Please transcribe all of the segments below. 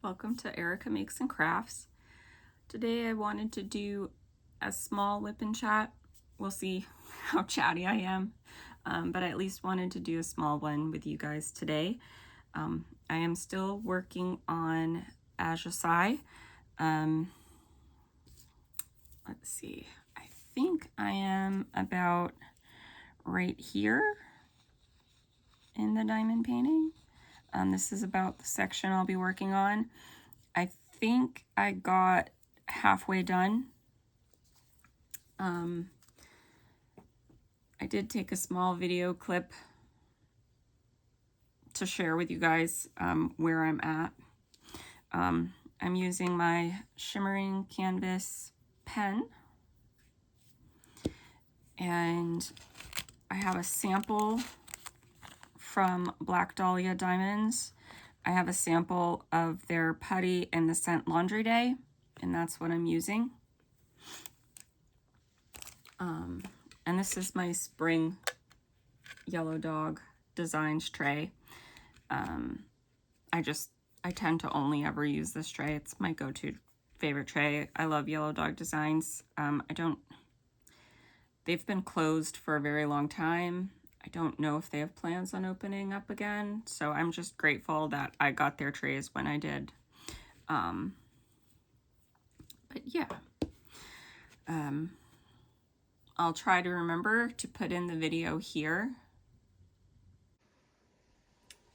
Welcome to Erica Makes and Crafts. Today I wanted to do a small whip and chat. We'll see how chatty I am, but I at least wanted to do a small one with you guys today. I am still working on Ajasai. Let's see, I think I am about right here in the diamond painting. This is about the section I'll be working on. I think I got halfway done. I did take a small video clip to share with you guys where I'm at. I'm using my shimmering canvas pen, and I have a sample from Black Dahlia Diamonds. I have a sample of their putty and the scent Laundry Day, and that's what I'm using. And this is my spring yellow dog designs tray. I tend to only ever use this tray. It's my go-to favorite tray. I love yellow dog designs. They've been closed for a very long time. I don't know if they have plans on opening up again, so I'm just grateful that I got their trays when I did. But yeah, I'll try to remember to put in the video here.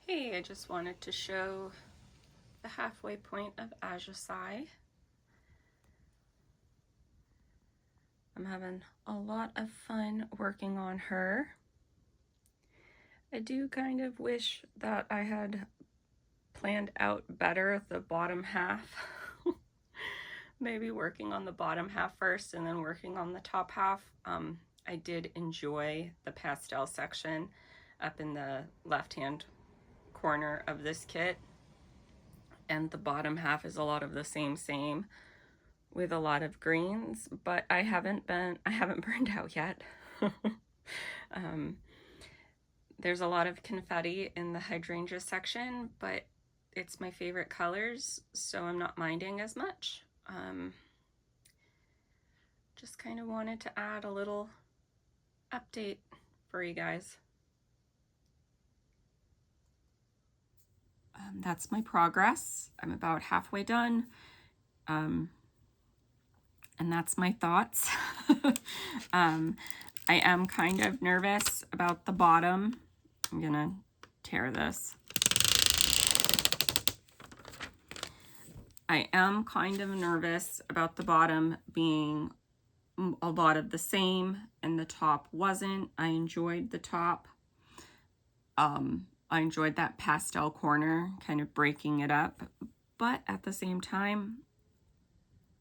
Hey, I just wanted to show the halfway point of Ajasai. I'm having a lot of fun working on her. I do kind of wish that I had planned out better the bottom half. Maybe working on the bottom half first and then working on the top half. I did enjoy the pastel section up in the left-hand corner of this kit. And the bottom half is a lot of the same with a lot of greens, but I haven't burned out yet. There's a lot of confetti in the hydrangea section, but it's my favorite colors, so I'm not minding as much. Just kind of wanted to add a little update for you guys. That's my progress. I'm about halfway done. And that's my thoughts. I am kind of nervous about the bottom. I'm gonna tear this. I am kind of nervous about the bottom being a lot of the same and the top wasn't. I enjoyed the top. I enjoyed that pastel corner, kind of breaking it up. But at the same time,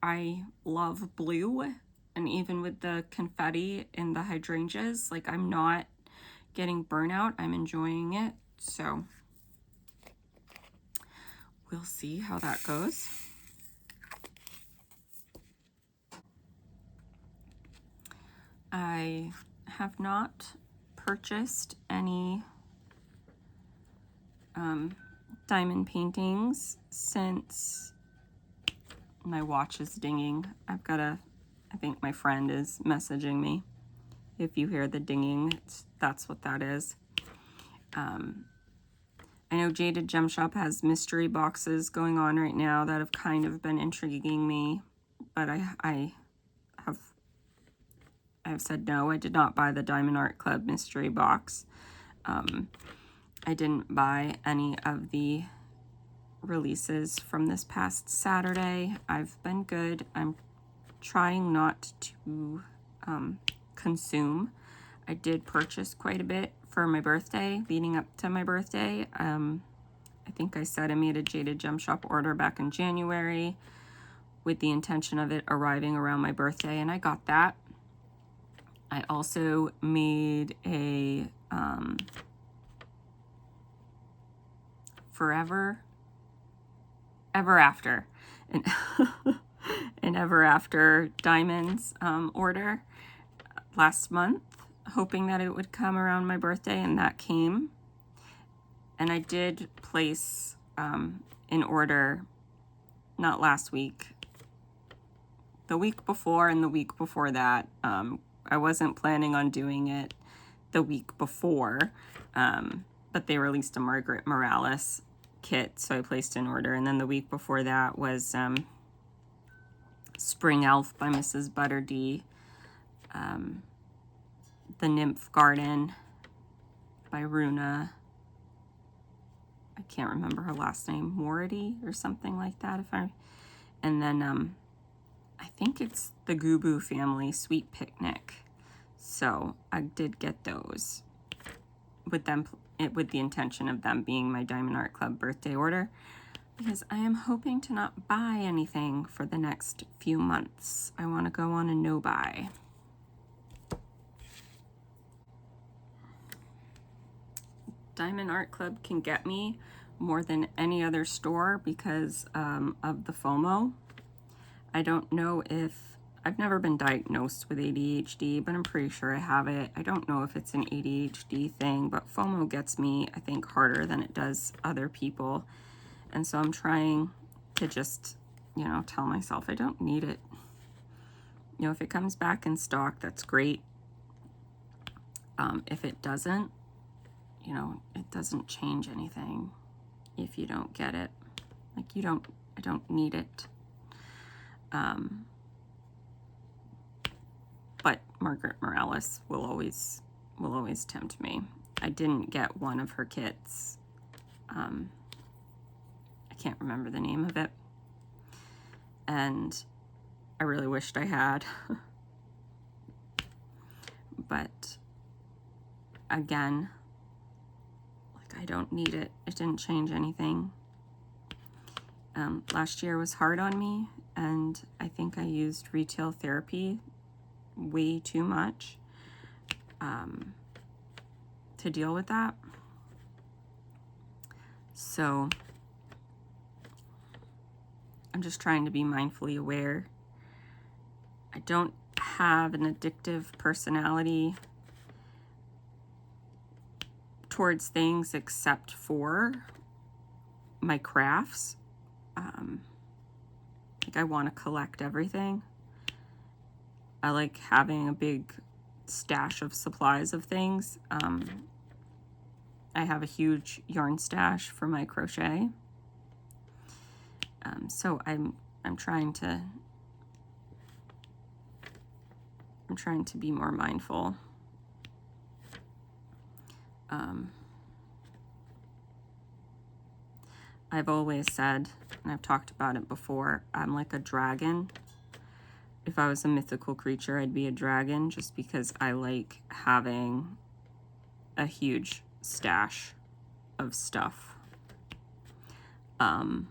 I love blue. And even with the confetti in the hydrangeas, like, I'm not getting burnout. I'm enjoying it. So we'll see how that goes. I have not purchased any diamond paintings since my watch is dinging. I think my friend is messaging me. If you hear the dinging, that's what that is. I know Jaded Gem Shop has mystery boxes going on right now that have kind of been intriguing me, but I have said no. I did not buy the Diamond Art Club mystery box. I didn't buy any of the releases from this past Saturday. I've been good. I'm trying not to consume. I did purchase quite a bit for my birthday, leading up to my birthday. I think I said I made a Jaded Gem Shop order back in January with the intention of it arriving around my birthday, and I got that. I also made a Ever After, an Ever After Diamonds order last month, hoping that it would come around my birthday, and that came. And I did place an order not last week, the week before and the week before that. I wasn't planning on doing it the week before, but they released a Margaret Morales kit, so I placed an order. And then the week before that was Spring Elf by Mrs. Butter D, The Nymph Garden by Runa. I can't remember her last name, Mority or something like that. And then I think it's the Gubu Family Sweet Picnic. So I did get those with the intention of them being my Diamond Art Club birthday order, because I am hoping to not buy anything for the next few months. I want to go on a no-buy. Diamond Art Club can get me more than any other store because of the FOMO. I don't know if, I've never been diagnosed with ADHD, but I'm pretty sure I have it. I don't know if it's an ADHD thing, but FOMO gets me, I think, harder than it does other people. And so I'm trying to just, you know, tell myself I don't need it. You know, if it comes back in stock, that's great. If it doesn't, you know, it doesn't change anything if you don't get it. Like, I don't need it. But Margaret Morales will always tempt me. I didn't get one of her kits. I can't remember the name of it. And I really wished I had. But again, like, I don't need it. It didn't change anything. Last year was hard on me, and I think I used retail therapy way too much to deal with that. So I'm just trying to be mindfully aware. I don't have an addictive personality towards things except for my crafts. Like, I want to collect everything. I like having a big stash of supplies of things. I have a huge yarn stash for my crochet. So I'm trying to be more mindful. I've always said, and I've talked about it before, I'm like a dragon. If I was a mythical creature, I'd be a dragon, just because I like having a huge stash of stuff. But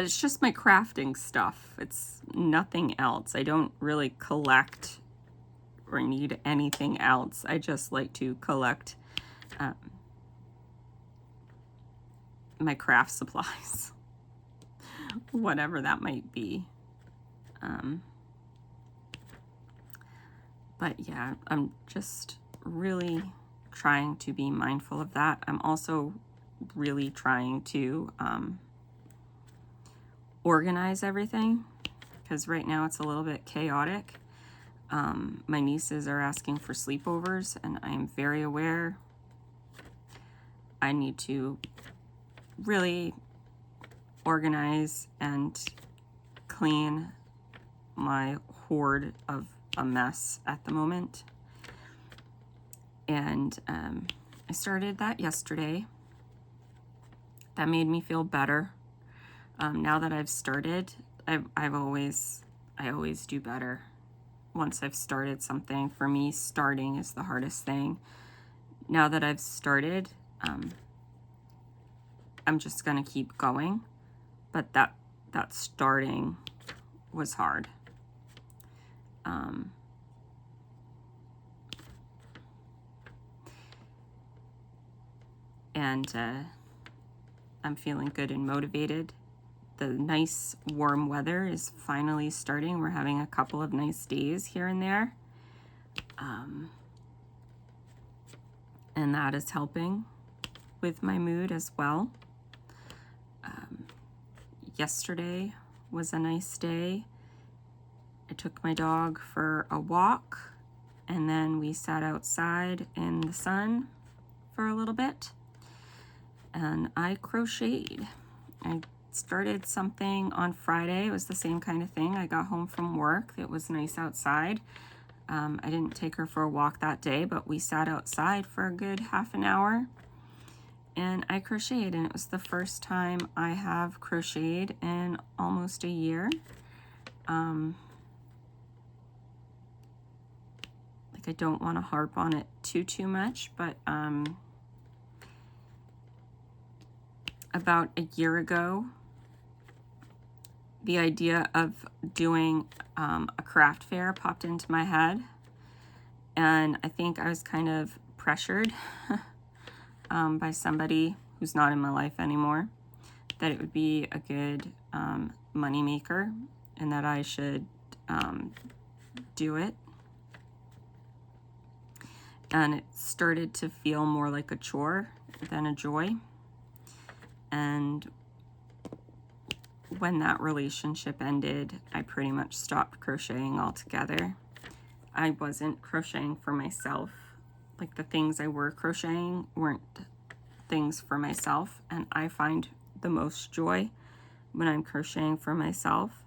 it's just my crafting stuff. It's nothing else. I don't really collect or need anything else. I just like to collect my craft supplies, whatever that might be. But yeah, I'm just really trying to be mindful of that. I'm also really trying to organize everything, because right now it's a little bit chaotic. My nieces are asking for sleepovers, and I'm very aware I need to really organize and clean my hoard of a mess at the moment. And I started that yesterday. That made me feel better. Now that I've started, I always do better once I've started something. For me, starting is the hardest thing. Now that I've started, I'm just gonna keep going, but that starting was hard. And I'm feeling good and motivated. The nice warm weather is finally starting. We're having a couple of nice days here and there. And that is helping with my mood as well. yesterday was a nice day. I took my dog for a walk, and then we sat outside in the sun for a little bit, and I crocheted. I started something on Friday. It was the same kind of thing. I got home from work. It was nice outside. I didn't take her for a walk that day, but we sat outside for a good half an hour, and I crocheted, and it was the first time I have crocheted in almost a year. I don't want to harp on it too much, but about a year ago, the idea of doing a craft fair popped into my head, and I think I was kind of pressured by somebody who's not in my life anymore, that it would be a good money maker and that I should do it. And it started to feel more like a chore than a joy. And when that relationship ended, I pretty much stopped crocheting altogether. I wasn't crocheting for myself. Like, the things I were crocheting weren't things for myself, and I find the most joy when I'm crocheting for myself.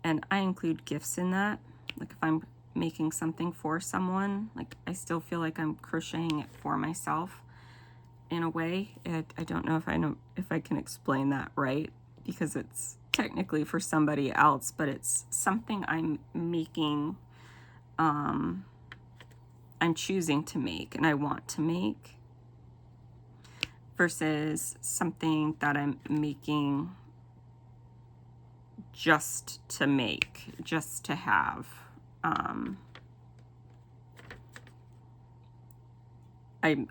And I include gifts in that. Like, if I'm making something for someone, like, I still feel like I'm crocheting it for myself in a way. I don't know if I can explain that right, because it's technically for somebody else, but it's something I'm making, I'm choosing to make and I want to make, versus something that I'm making just to make, just to have.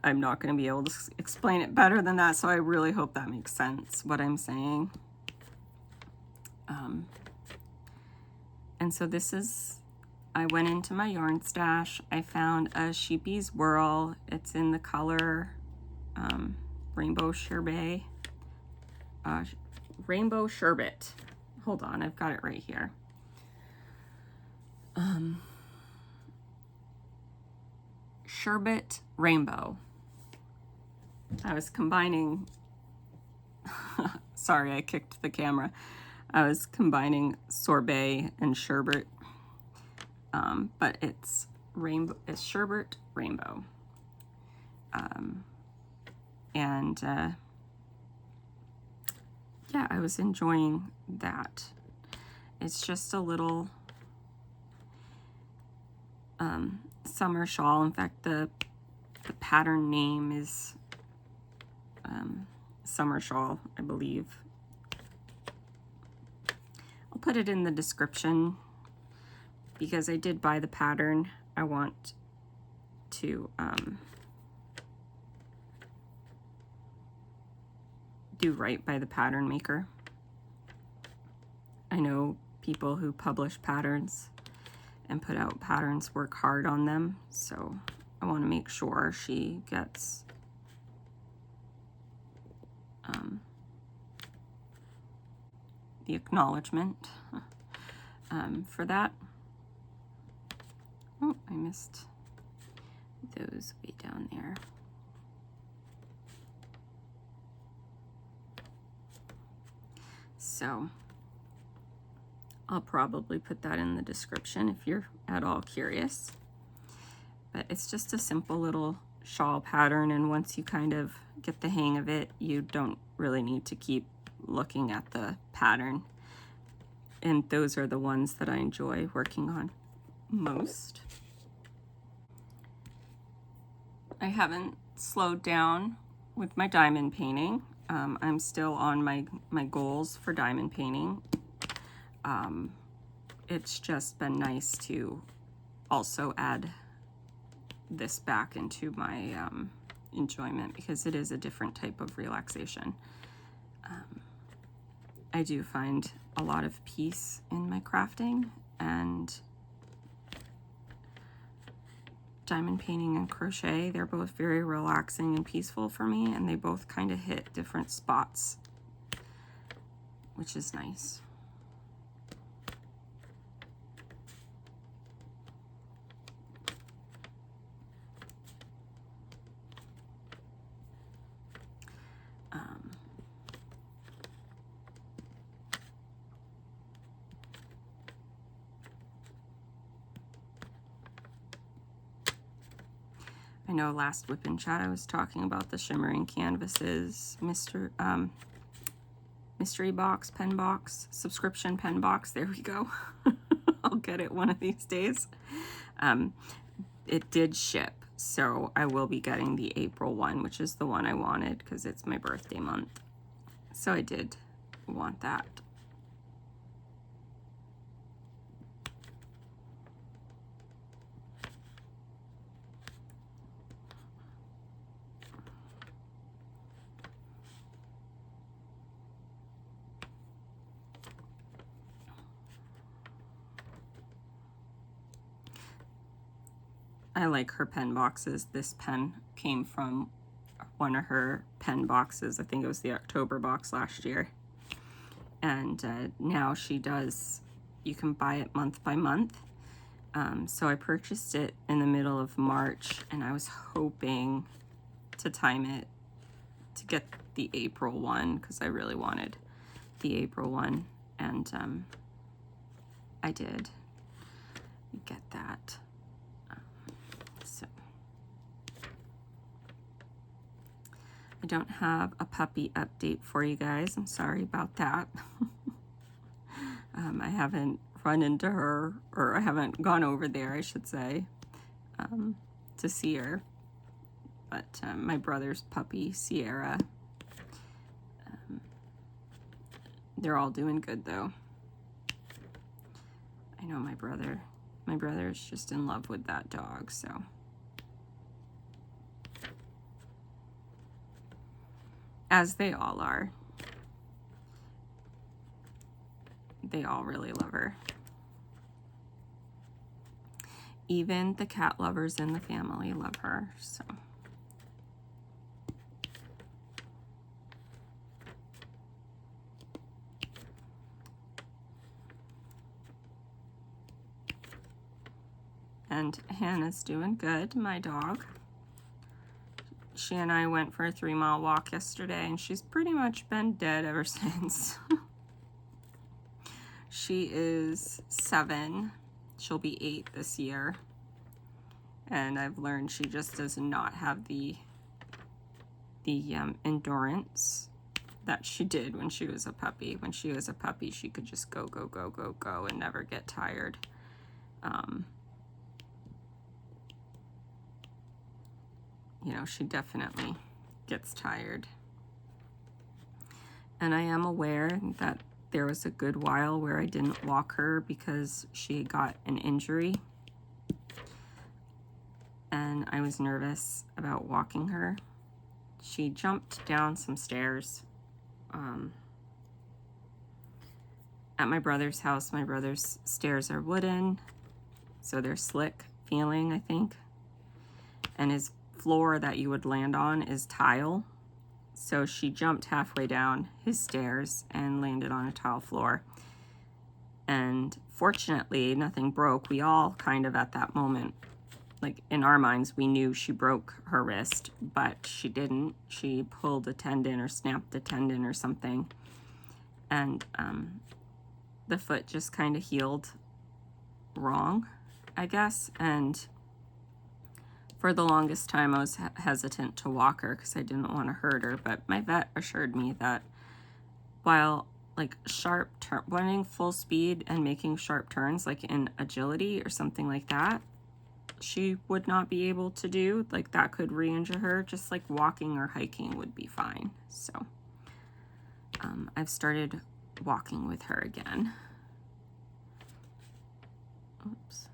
I'm not going to be able to explain it better than that, so I really hope that makes sense, what I'm saying. And so this is, I went into my yarn stash. I found a Sheepy's Whirl. It's in the color Rainbow Sherbet. Rainbow Sherbet. Hold on, I've got it right here. Sherbet Rainbow. I was combining, sorry, I kicked the camera. I was combining sorbet and sherbet, but it's rainbow, it's sherbet rainbow. Yeah, I was enjoying that. It's just a little summer shawl. In fact, the pattern name is Summer Shawl, I believe. I'll put it in the description because I did buy the pattern. I want to do right by the pattern maker. I know people who publish patterns and put out patterns work hard on them, so I want to make sure she gets the acknowledgement for that. Oh, I missed those way down there. So I'll probably put that in the description if you're at all curious. But it's just a simple little shawl pattern, and once you kind of get the hang of it, you don't really need to keep looking at the pattern. And those are the ones that I enjoy working on most. I haven't slowed down with my diamond painting. I'm still on my goals for diamond painting. It's just been nice to also add this back into my enjoyment, because it is a different type of relaxation. I do find a lot of peace in my crafting, and diamond painting and crochet, they're both very relaxing and peaceful for me, and they both kind of hit different spots which is nice. I know last WIP in chat I was talking about the shimmering canvases, mystery box, pen box, subscription pen box. There we go. I'll get it one of these days. It did ship, so I will be getting the April one, which is the one I wanted because it's my birthday month. So I did want that. I like her pen boxes. This pen came from one of her pen boxes. I think it was the October box last year. And now she does, you can buy it month by month. So I purchased it in the middle of March, and I was hoping to time it to get the April one because I really wanted the April one, and I did get that. So I don't have a puppy update for you guys. I'm sorry about that. I haven't run into her, or I haven't gone over there, I should say, to see her. But my brother's puppy, Sierra, they're all doing good though. I know my brother is just in love with that dog, so. As they all are. They all really love her. Even the cat lovers in the family love her, so. And Hannah's doing good, my dog. She and I went for a 3-mile walk yesterday, and she's pretty much been dead ever since. She is 7. She'll be 8 this year. And I've learned she just does not have the endurance that she did when she was a puppy. When she was a puppy, she could just go, go, go, go, go, and never get tired. You know, she definitely gets tired. And I am aware that there was a good while where I didn't walk her because she got an injury. And I was nervous about walking her. She jumped down some stairs at my brother's house. My brother's stairs are wooden, so they're slick feeling, I think. And his floor that you would land on is tile. So she jumped halfway down his stairs and landed on a tile floor. And fortunately, nothing broke. We all kind of at that moment, like in our minds, we knew she broke her wrist, but she didn't. She pulled a tendon or snapped a tendon or something. And the foot just kind of healed wrong, I guess. And for the longest time, I was hesitant to walk her because I didn't want to hurt her. But my vet assured me that while like running full speed and making sharp turns, like in agility or something like that, she would not be able to do. Like that could re-injure her. Just like walking or hiking would be fine. So I've started walking with her again. Oops.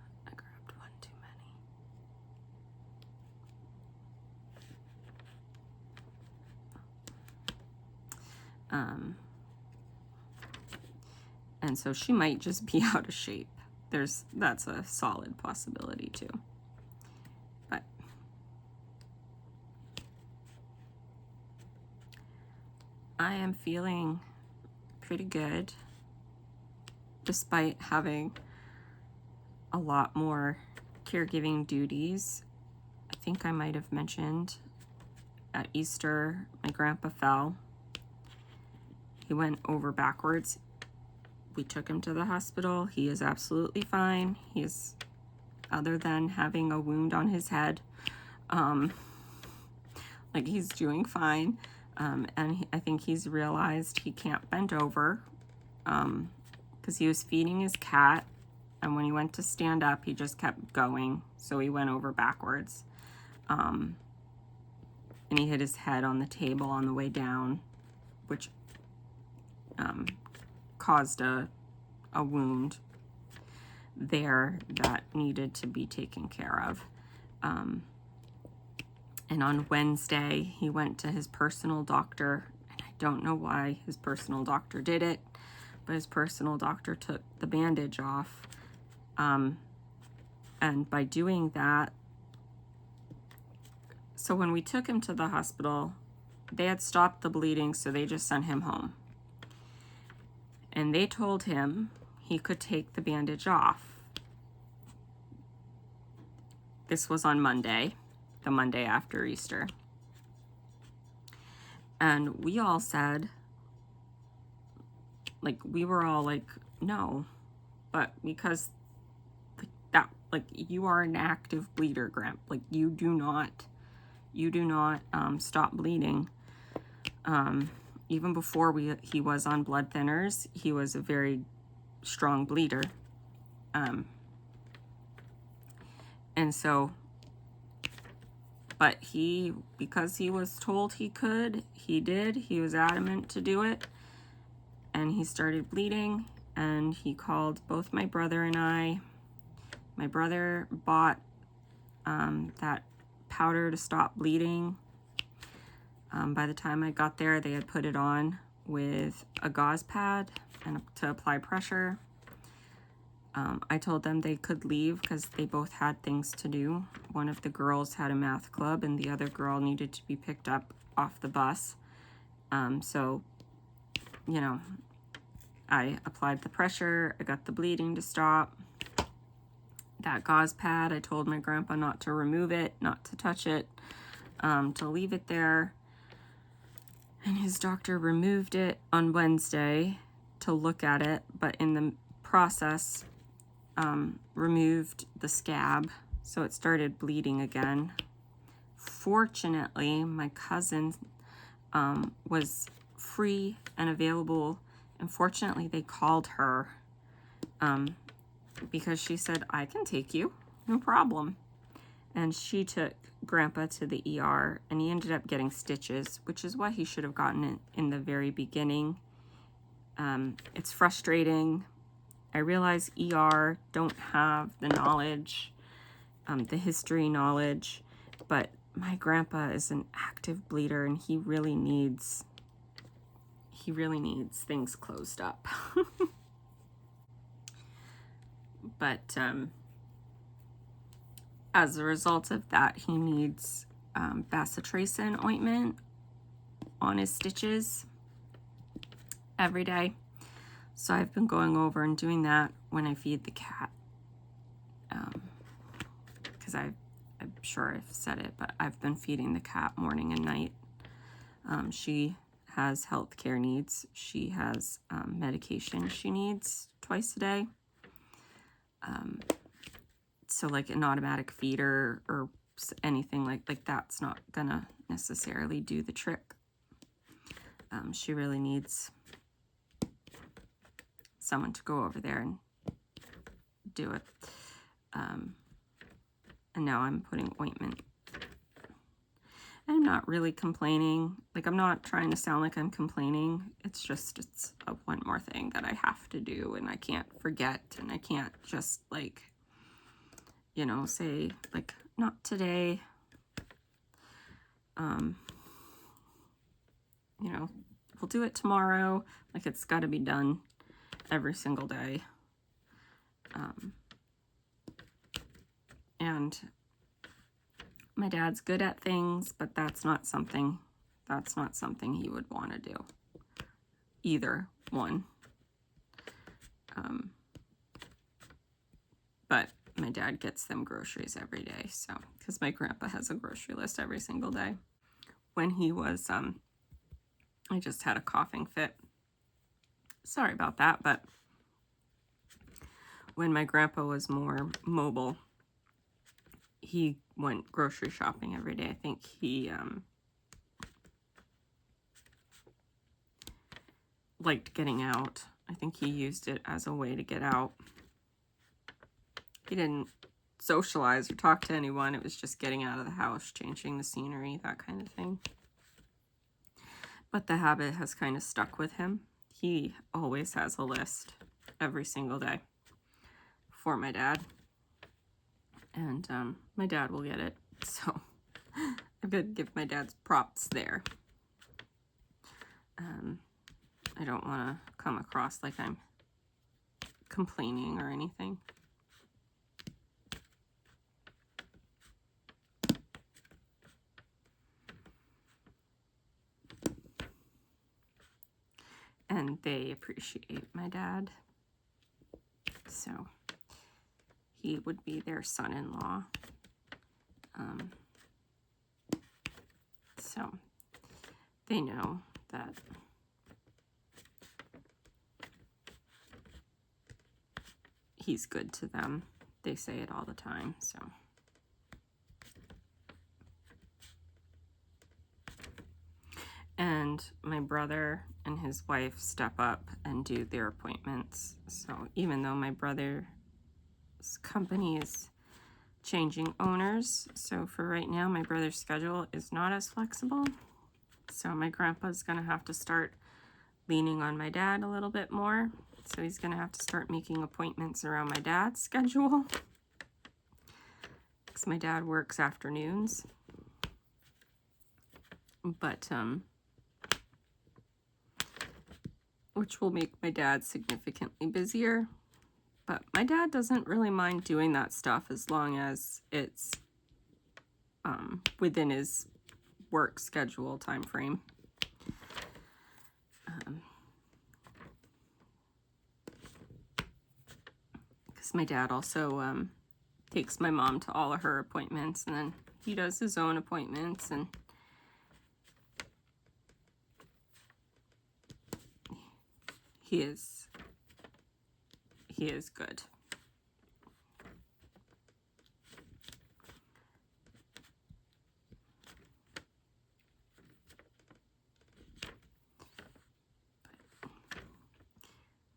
And so she might just be out of shape. That's a solid possibility too. But I am feeling pretty good, despite having a lot more caregiving duties. I think I might have mentioned at Easter, my grandpa fell. He went over backwards. We took him to the hospital. He is absolutely fine. He is, other than having a wound on his head, like he's doing fine. And I think he's realized he can't bend over because he was feeding his cat. And when he went to stand up, he just kept going. So he went over backwards. And he hit his head on the table on the way down, which caused a wound there that needed to be taken care of. And on Wednesday, he went to his personal doctor. And I don't know why his personal doctor did it, but his personal doctor took the bandage off. And by doing that, so when we took him to the hospital, they had stopped the bleeding, so they just sent him home. And they told him he could take the bandage off. This was on Monday, the Monday after Easter. And we all said, like, we were all like, no, but because that, like, you are an active bleeder, Grandpa. Like, you do not stop bleeding. Even before he was on blood thinners, he was a very strong bleeder. And so, but because he was told he could, he did. He was adamant to do it. And he started bleeding, and he called both my brother and I. My brother bought that powder to stop bleeding. By the time I got there, they had put it on with a gauze pad and to apply pressure. I told them they could leave because they both had things to do. One of the girls had a math club and the other girl needed to be picked up off the bus. So, you know, I applied the pressure. I got the bleeding to stop. That gauze pad, I told my grandpa not to remove it, not to touch it, to leave it there. And his doctor removed it on Wednesday to look at it, but in the process, removed the scab, so it started bleeding again. Fortunately, my cousin was free and available, and fortunately they called her because she said, I can take you, no problem. And she took Grandpa to the ER, and he ended up getting stitches, which is what he should have gotten it in the very beginning. It's frustrating. I realize ER don't have the knowledge, the history knowledge, but my grandpa is an active bleeder, and he really needs things closed up. But as a result of that, he needs bacitracin ointment on his stitches every day. So I've been going over and doing that when I feed the cat. Because I'm sure I've said it, but I've been feeding the cat morning and night. She has health care needs. She has medication she needs twice a day. So like an automatic feeder or anything like that's not gonna necessarily do the trick. She really needs someone to go over there and do it. And now I'm putting ointment. I'm not really complaining. Like, I'm not trying to sound like I'm complaining. It's just, it's one more thing that I have to do, and I can't forget, and I can't just, like, you know, say, like, not today. You know, we'll do it tomorrow. Like, it's got to be done every single day. And my dad's good at things, but that's not something he would want to do either. one. But my dad gets them groceries every day, so, because my grandpa has a grocery list every single day. When he was, I just had a coughing fit. Sorry about that, but when my grandpa was more mobile, he went grocery shopping every day. I think he liked getting out. I think he used it as a way to get out. He didn't socialize or talk to anyone. It was just getting out of the house, changing the scenery, that kind of thing. But the habit has kind of stuck with him. He always has a list every single day for my dad. And my dad will get it. So I've got to give my dad's props there. I don't want to come across like I'm complaining or anything. And they appreciate my dad. So he would be their son-in-law. So they know that he's good to them. They say it all the time, so. And my brother and his wife step up and do their appointments. So even though my brother's company is changing owners, so for right now my brother's schedule is not as flexible. So my grandpa's gonna have to start leaning on my dad a little bit more. So he's gonna have to start making appointments around my dad's schedule, because my dad works afternoons. But which will make my dad significantly busier. But my dad doesn't really mind doing that stuff as long as it's within his work schedule time frame. Because my dad also takes my mom to all of her appointments, and then he does his own appointments, and he is good.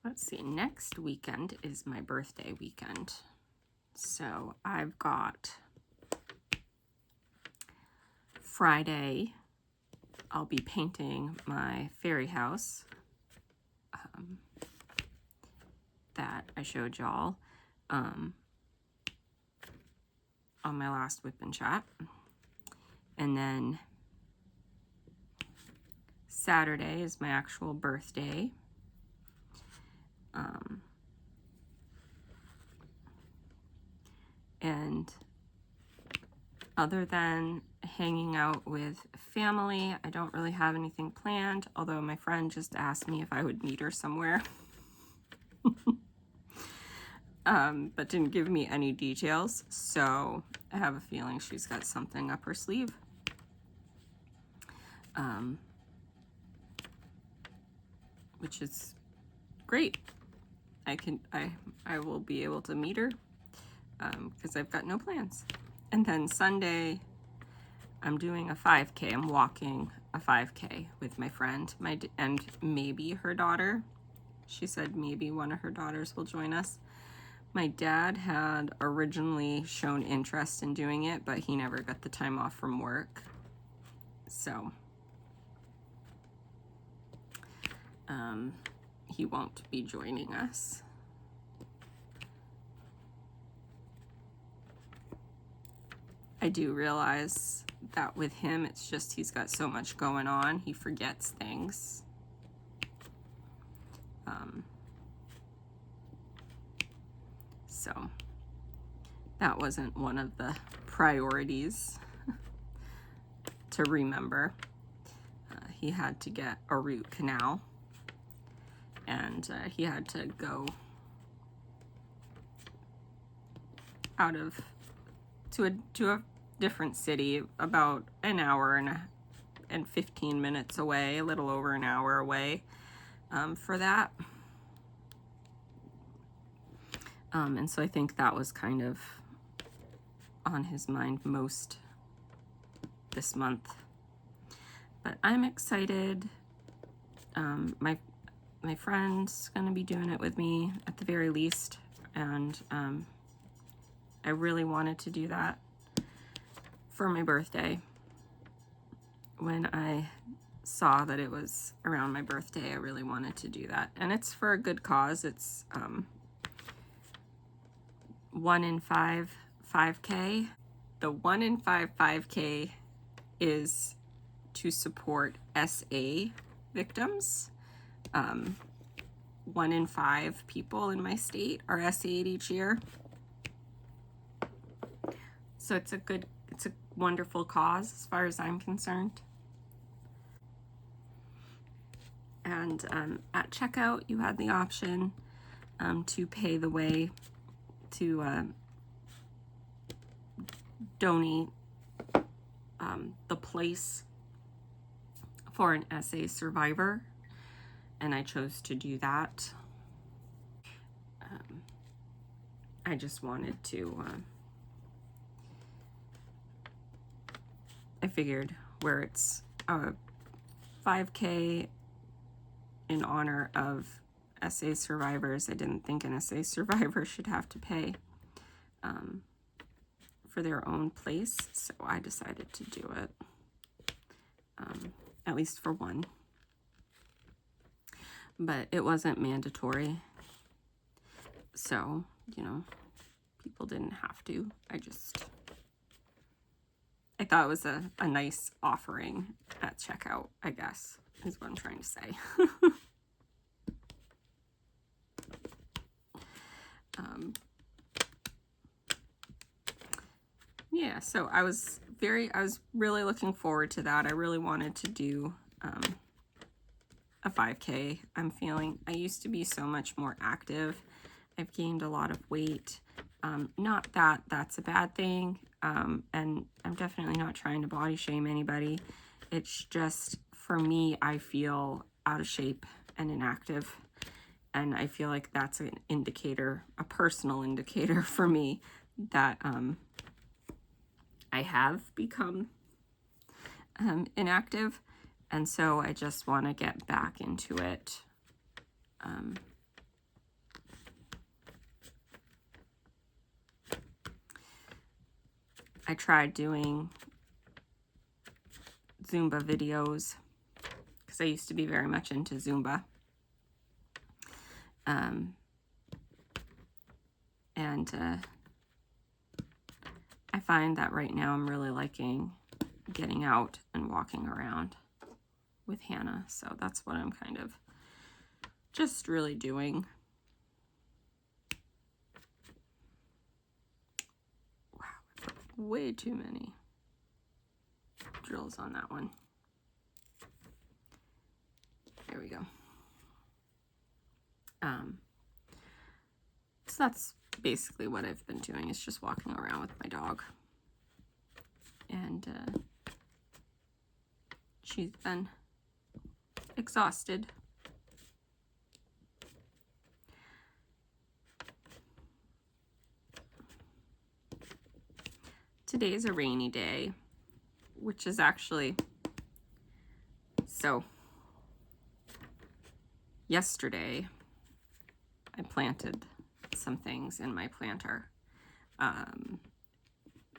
Let's see, next weekend is my birthday weekend. So I've got Friday, I'll be painting my fairy house that I showed y'all on my last WIP and chat. And then Saturday is my actual birthday. And other than hanging out with family, I don't really have anything planned, although my friend just asked me if I would meet her somewhere. But didn't give me any details, so I have a feeling she's got something up her sleeve. Which is great. I will be able to meet her because I've got no plans. And then Sunday, I'm doing a 5K. I'm walking a 5K with my friend, and maybe her daughter. She said maybe one of her daughters will join us. My dad had originally shown interest in doing it, but he never got the time off from work. So he won't be joining us. I do realize that with him, it's just he's got so much going on, he forgets things. So that wasn't one of the priorities to remember. He had to get a root canal, and he had to go out of to a different city, about an hour and 15 minutes away, a little over an hour away, for that. And so I think that was kind of on his mind most this month. But I'm excited. My friend's gonna be doing it with me at the very least, and I really wanted to do that for my birthday. When I saw that it was around my birthday, I really wanted to do that, and it's for a good cause. It's 1 in 5 5K. The 1 in 5 5K is to support SA victims. 1 in 5 people in my state are SA'd each year. So it's a wonderful cause as far as I'm concerned. And at checkout, you had the option to pay the way to donate the place for an SA survivor, and I chose to do that. I just wanted to, I figured where it's a 5K in honor of SA survivors, I didn't think an SA survivor should have to pay for their own place, so I decided to do it, at least for one. But it wasn't mandatory, so, you know, people didn't have to. I thought it was a nice offering at checkout, I guess, is what I'm trying to say. Yeah, so I was really looking forward to that. I really wanted to do a 5K. I used to be so much more active. I've gained a lot of weight. Not that that's a bad thing, and I'm definitely not trying to body shame anybody. It's just, for me, I feel out of shape and inactive, and I feel like that's an indicator, a personal indicator for me, that I have become inactive, and so I just want to get back into it. I tried doing Zumba videos because I used to be very much into Zumba. I find that right now I'm really liking getting out and walking around with Hannah, so that's what I'm kind of just really doing. Wow, I put way too many drills on that one. There we go. So that's basically what I've been doing, is just walking around with my dog. And she's been exhausted. Today is a rainy day, which is actually, so yesterday I planted some things in my planter.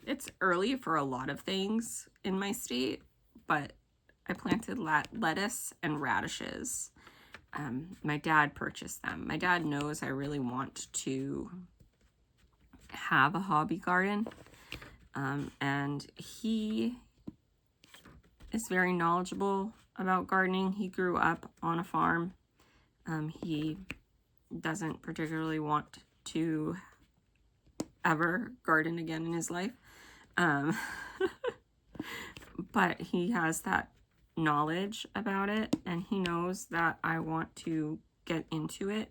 It's early for a lot of things in my state, but I planted lettuce and radishes. My dad purchased them. My dad knows I really want to have a hobby garden, and he is very knowledgeable about gardening. He grew up on a farm. He doesn't particularly want to ever garden again in his life. But he has that knowledge about it, and he knows that I want to get into it.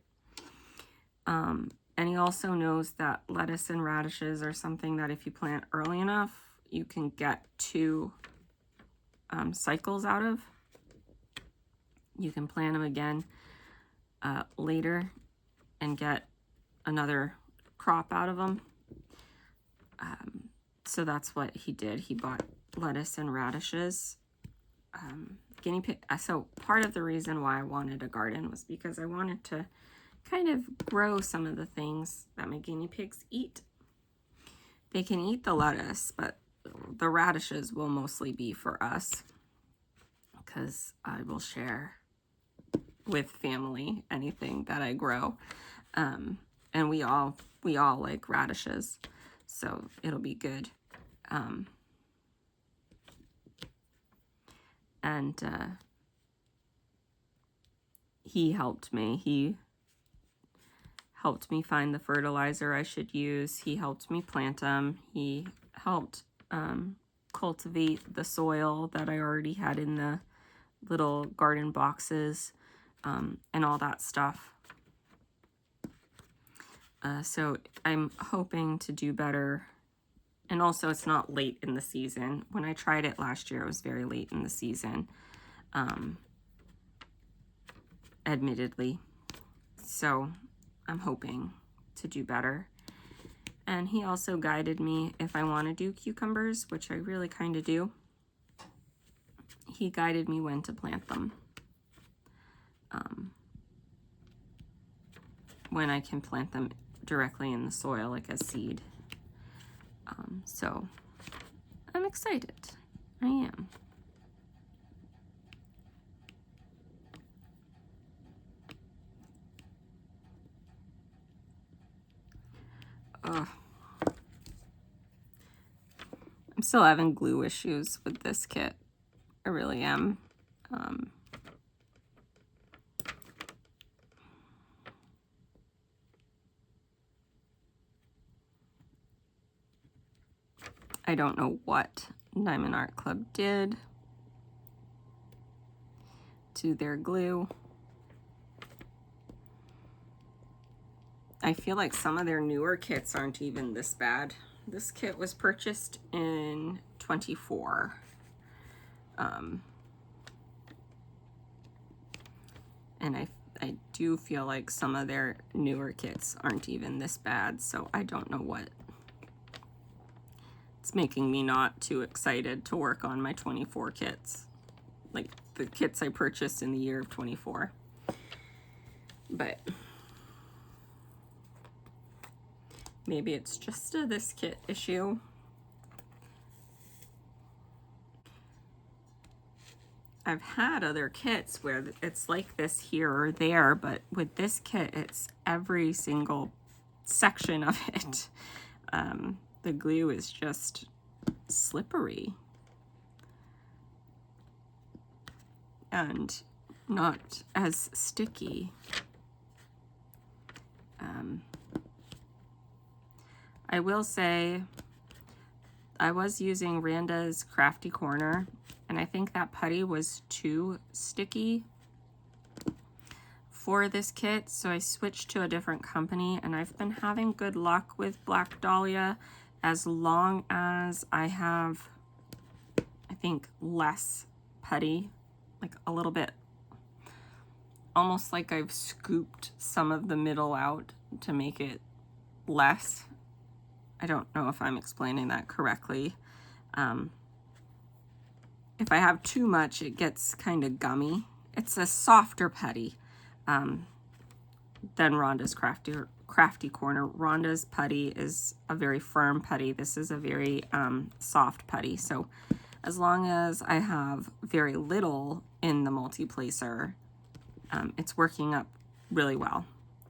And he also knows that lettuce and radishes are something that if you plant early enough, you can get 2 cycles out of. You can plant them again later and get another crop out of them. So that's what he did. He bought lettuce and radishes. Guinea pig. So part of the reason why I wanted a garden was because I wanted to kind of grow some of the things that my guinea pigs eat. They can eat the lettuce, but the radishes will mostly be for us because I will share with family anything that I grow. And we all like radishes, so it'll be good. And he helped me. He helped me find the fertilizer I should use. He helped me plant them. He helped cultivate the soil that I already had in the little garden boxes, and all that stuff. So I'm hoping to do better. And also it's not late in the season. When I tried it last year, it was very late in the season, admittedly. So I'm hoping to do better. And he also guided me if I want to do cucumbers, which I really kind of do. He guided me when to plant them. When I can plant them directly in the soil like a seed. So I'm excited. I am. Ugh. I'm still having glue issues with this kit. I really am. I don't know what Diamond Art Club did to their glue. I feel like some of their newer kits aren't even this bad. This kit was purchased in 24. And I do feel like some of their newer kits aren't even this bad, so I don't know what. It's making me not too excited to work on my 24 kits. Like the kits I purchased in the year of 24. But maybe it's just a this kit issue. I've had other kits where it's like this here or there, but with this kit, it's every single section of it. The glue is just slippery and not as sticky. I will say I was using Randa's Crafty Corner, and I think that putty was too sticky for this kit, so I switched to a different company, and I've been having good luck with Black Dahlia as long as I have, I think, less putty, like a little bit, almost like I've scooped some of the middle out to make it less. I don't know if I'm explaining that correctly. If I have too much, it gets kind of gummy. It's a softer putty than Rhonda's Crafty Corner. Rhonda's putty is a very firm putty. This is a very soft putty. So as long as I have very little in the multi-placer, it's working up really well.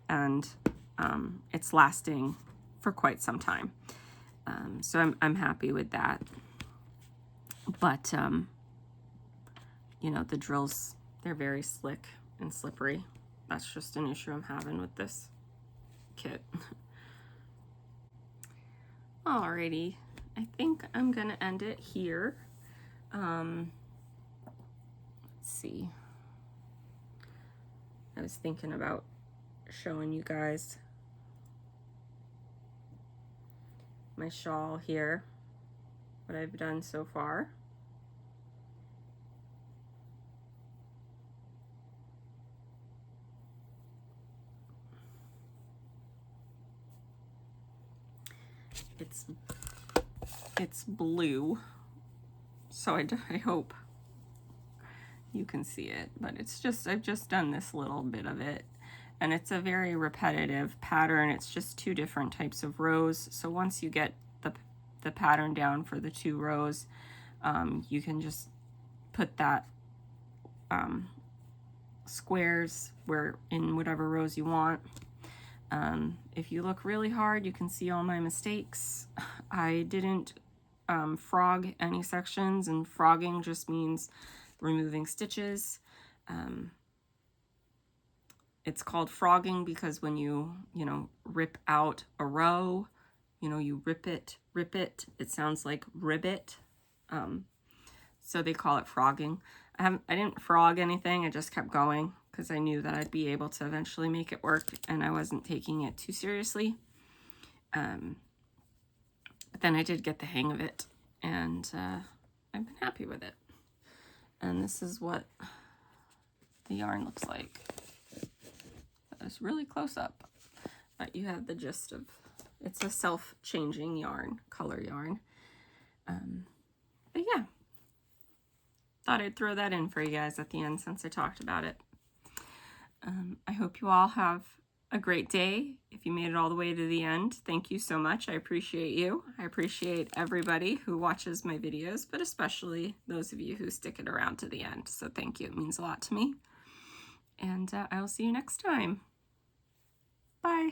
And it's lasting for quite some time. So I'm happy with that. But, you know, the drills, they're very slick and slippery. That's just an issue I'm having with this kit. Alrighty, I think I'm gonna end it here. Let's see. I was thinking about showing you guys my shawl here, what I've done so far. It's blue, so I hope you can see it, but it's just, I've just done this little bit of it, and it's a very repetitive pattern. It's just 2 different types of rows. So once you get the pattern down for the 2 rows, you can just put that squares where in whatever rows you want. If you look really hard, you can see all my mistakes. I didn't frog any sections, and frogging just means removing stitches. It's called frogging because when you rip out a row, you rip it, it sounds like ribbit. So they call it frogging. I didn't frog anything, I just kept going because I knew that I'd be able to eventually make it work, and I wasn't taking it too seriously. But then I did get the hang of it, and I've been happy with it. And this is what the yarn looks like. It's really close up, but you have the gist of, it's a self-changing yarn, color yarn. But yeah, thought I'd throw that in for you guys at the end since I talked about it. I hope you all have a great day. If you made it all the way to the end, thank you so much. I appreciate you. I appreciate everybody who watches my videos, but especially those of you who stick it around to the end. So thank you. It means a lot to me. And I will see you next time. Bye.